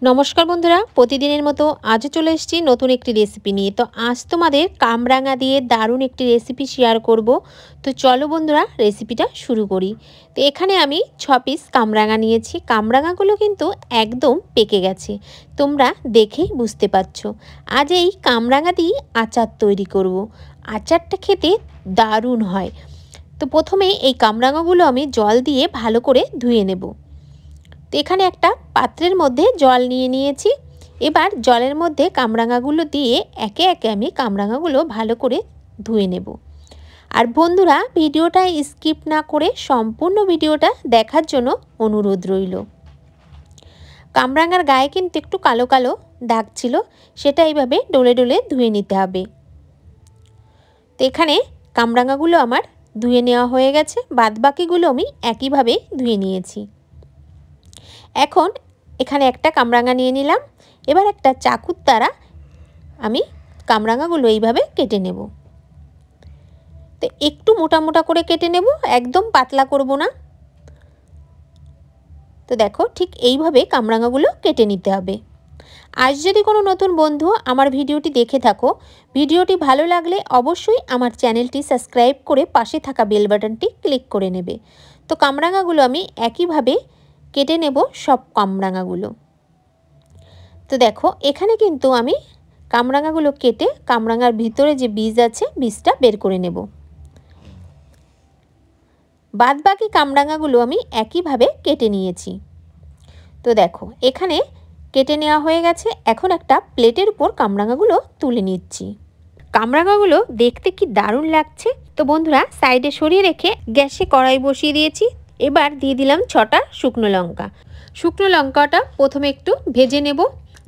নমস্কার বন্ধুরা, প্রতিদিনের মতো আজও চলে এসেছি নতুন একটি রেসিপি নিয়ে। তো আজ তোমাদের কামরাঙা দিয়ে দারুণ একটি রেসিপি শেয়ার করব। তো চলো বন্ধুরা রেসিপিটা শুরু করি। তো এখানে আমি 6 পিস কামরাঙা নিয়েছি। কামরাঙাগুলো কিন্তু একদম পেকে গেছে, তোমরা দেখেই বুঝতে পারছো। আজ এই কামরাঙা দিয়ে আচার তৈরি করব। আচারটা খেতে দারুণ হয়। তো প্রথমে এই কামরাঙাগুলো আমি জল দিয়ে ভালো করে ধুয়ে নেব। তো এখানে একটা পাত্রের মধ্যে জল নিয়ে নিয়েছি। এবার জলের মধ্যে কামরাঙাগুলো দিয়ে একে একে আমি কামরাঙাগুলো ভালো করে ধুয়ে নেব। আর বন্ধুরা ভিডিওটা স্কিপ না করে সম্পূর্ণ ভিডিওটা দেখার জন্য অনুরোধ রইল। কামরাঙার গায়ে কিন্তু একটু কালো কালো দাগ ছিল, সেটা এইভাবে ডলে ডলে ধুয়ে নিতে হবে। তো এখানে কামরাঙাগুলো আমার ধুয়ে নেওয়া হয়ে গেছে, বাদবাকিগুলো আমি একইভাবে ধুয়ে নিয়েছি। এখন এখানে একটা কামরাঙা নিয়ে নিলাম। এবার একটা চাকুর দ্বারা আমি কামরাঙাগুলো এইভাবে কেটে নেব। তো একটু মোটা মোটা করে কেটে নেব, একদম পাতলা করব না। তো দেখো ঠিক এইভাবে কামরাঙাগুলো কেটে নিতে হবে। আজ যদি কোনো নতুন বন্ধু আমার ভিডিওটি দেখে থাকো, ভিডিওটি ভালো লাগলে অবশ্যই আমার চ্যানেলটি সাবস্ক্রাইব করে পাশে থাকা বেল বাটনটি ক্লিক করে নেবে। তো কামরাঙাগুলো আমি একইভাবে কেটে নেব সব কামরাঙাগুলো। তো দেখো এখানে কিন্তু আমি কামরাঙাগুলো কেটে কামরাঙার ভিতরে যে বীজ আছে বীজটা বের করে নেব। বাদবাকি কামরাঙাগুলো আমি একইভাবে কেটে নিয়েছি। তো দেখো এখানে কেটে নেওয়া হয়ে গেছে। এখন একটা প্লেটের উপর কামরাঙাগুলো তুলে নিচ্ছি। কামরাঙাগুলো দেখতে কি দারুণ লাগছে। তো বন্ধুরা সাইডে সরিয়ে রেখে গ্যাসে কড়াই বসিয়ে দিয়েছি। এবার দিয়ে দিলাম 6টা শুকনো লঙ্কা। শুকনো লঙ্কাটা প্রথমে একটু ভেজে নেব।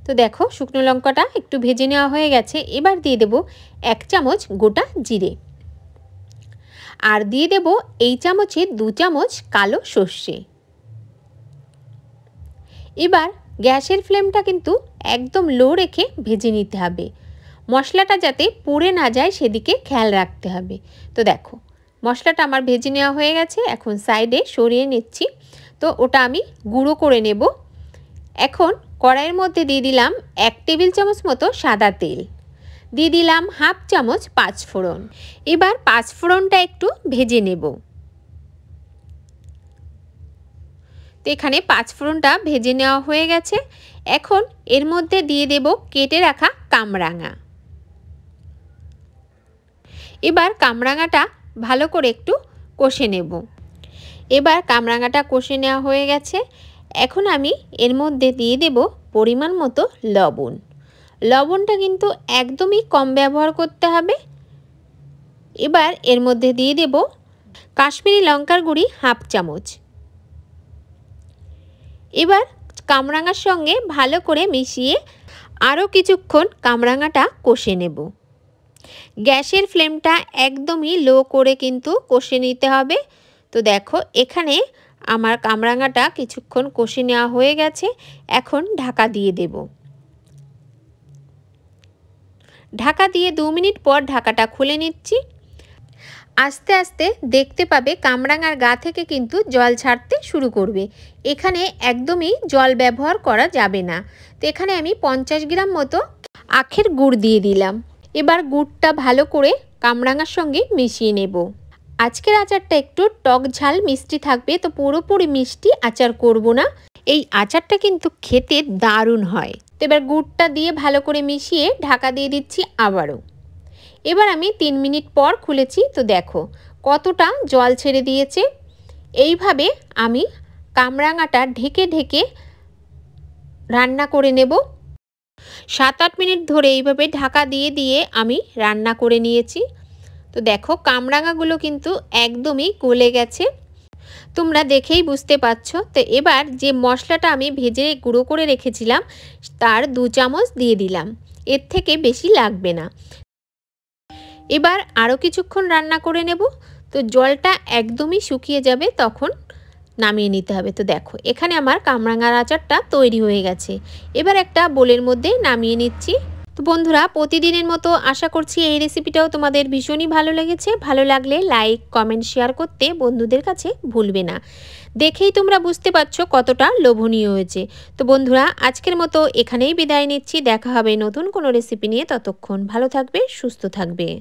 তো দেখো শুকনো লঙ্কাটা একটু ভেজে নেওয়া হয়ে গেছে। এবার দিয়ে দেব 1 চামচ গোটা জিরে, আর দিয়ে দেব এই চামচে 2 চামচ কালো সর্ষে। এবার গ্যাসের ফ্লেমটা কিন্তু একদম লো রেখে ভেজে নিতে হবে। মশলাটা যাতে পুড়ে না যায় সেদিকে খেয়াল রাখতে হবে। তো দেখো মশলাটা আমার ভেজে নেওয়া হয়ে গেছে, এখন সাইডে সরিয়ে নিচ্ছি। তো ওটা আমি গুঁড়ো করে নেব। এখন কড়াইয়ের মধ্যে দিয়ে দিলাম 1 টেবিল চামচ মতো সাদা তেল, দিয়ে দিলাম 1/2 চামচ পাঁচফোড়ন। এবার পাঁচফোড়নটা একটু ভেজে নেব। তো এখানে পাঁচফোড়নটা ভেজে নেওয়া হয়ে গেছে। এখন এর মধ্যে দিয়ে দেব কেটে রাখা কামরাঙা। এবার কামরাঙাটা ভালো করে একটু কষে নেব। এবার কামরাঙাটা কষে নেওয়া হয়ে গেছে। এখন আমি এর মধ্যে দিয়ে দেব পরিমাণ মতো লবণ। লবণটা কিন্তু একদমই কম ব্যবহার করতে হবে। এবার এর মধ্যে দিয়ে দেব কাশ্মীরি লঙ্কার গুঁড়ি 1/2 চামচ। এবার কামরাঙার সঙ্গে ভালো করে মিশিয়ে আরও কিছুক্ষণ কামরাঙাটা কষে নেব। গ্যাসের ফ্লেমটা একদমই লো করে কিন্তু কষে নিতে হবে। তো দেখো এখানে আমার কামরাঙাটা কিছুক্ষণ কষে নেওয়া হয়ে গেছে। এখন ঢাকা দিয়ে দেব। ঢাকা দিয়ে 2 মিনিট পর ঢাকাটা খুলে নিচ্ছি। আস্তে আস্তে দেখতে পাবে কামরাঙার গা থেকে কিন্তু জল ছাড়তে শুরু করবে। এখানে একদমই জল ব্যবহার করা যাবে না। তো এখানে আমি 50 গ্রাম মতো আখের গুড় দিয়ে দিলাম। এবার গুড়টা ভালো করে কামরাঙার সঙ্গে মিশিয়ে নেব। আজকের আচারটা একটু টক ঝাল মিষ্টি থাকবে, তো পুরোপুরি মিষ্টি আচার করব না। এই আচারটা কিন্তু খেতে দারুণ হয়। তো এবার গুড়টা দিয়ে ভালো করে মিশিয়ে ঢাকা দিয়ে দিচ্ছি আবারও। এবার আমি 3 মিনিট পর খুলেছি। তো দেখো কতটা জল ছেড়ে দিয়েছে। এইভাবে আমি কামরাঙাটা ঢেকে ঢেকে রান্না করে নেব। 7-8 মিনিট ধরে এইভাবে ঢাকা দিয়ে দিয়ে আমি রান্না করে নিয়েছি। তো দেখো কামরাঙাগুলো কিন্তু একদমই গলে গেছে, তোমরা দেখেই বুঝতে পারছো। তো এবার যে মশলাটা আমি ভেজে গুঁড়ো করে রেখেছিলাম তার 2 চামচ দিয়ে দিলাম, এর থেকে বেশি লাগবে না। এবার আরও কিছুক্ষণ রান্না করে নেব। তো জলটা একদমই শুকিয়ে যাবে, তখন নামিয়ে নিতে হবে। তো দেখো এখানে আমার কামরাঙার আচারটা তৈরি হয়ে গেছে। এবার একটা বোলের মধ্যে নামিয়ে নিচ্ছি। তো বন্ধুরা, প্রতিদিনের মতো আশা করছি এই রেসিপিটাও তোমাদের ভীষণই ভালো লেগেছে। ভালো লাগলে লাইক, কমেন্ট, শেয়ার করতে বন্ধুদের কাছে ভুলবে না। দেখেই তোমরা বুঝতে পারছো কতটা লোভনীয় হয়েছে। তো বন্ধুরা, আজকের মতো এখানেই বিদায় নিচ্ছি। দেখা হবে নতুন কোনো রেসিপি নিয়ে। ততক্ষণ ভালো থাকবে, সুস্থ থাকবে।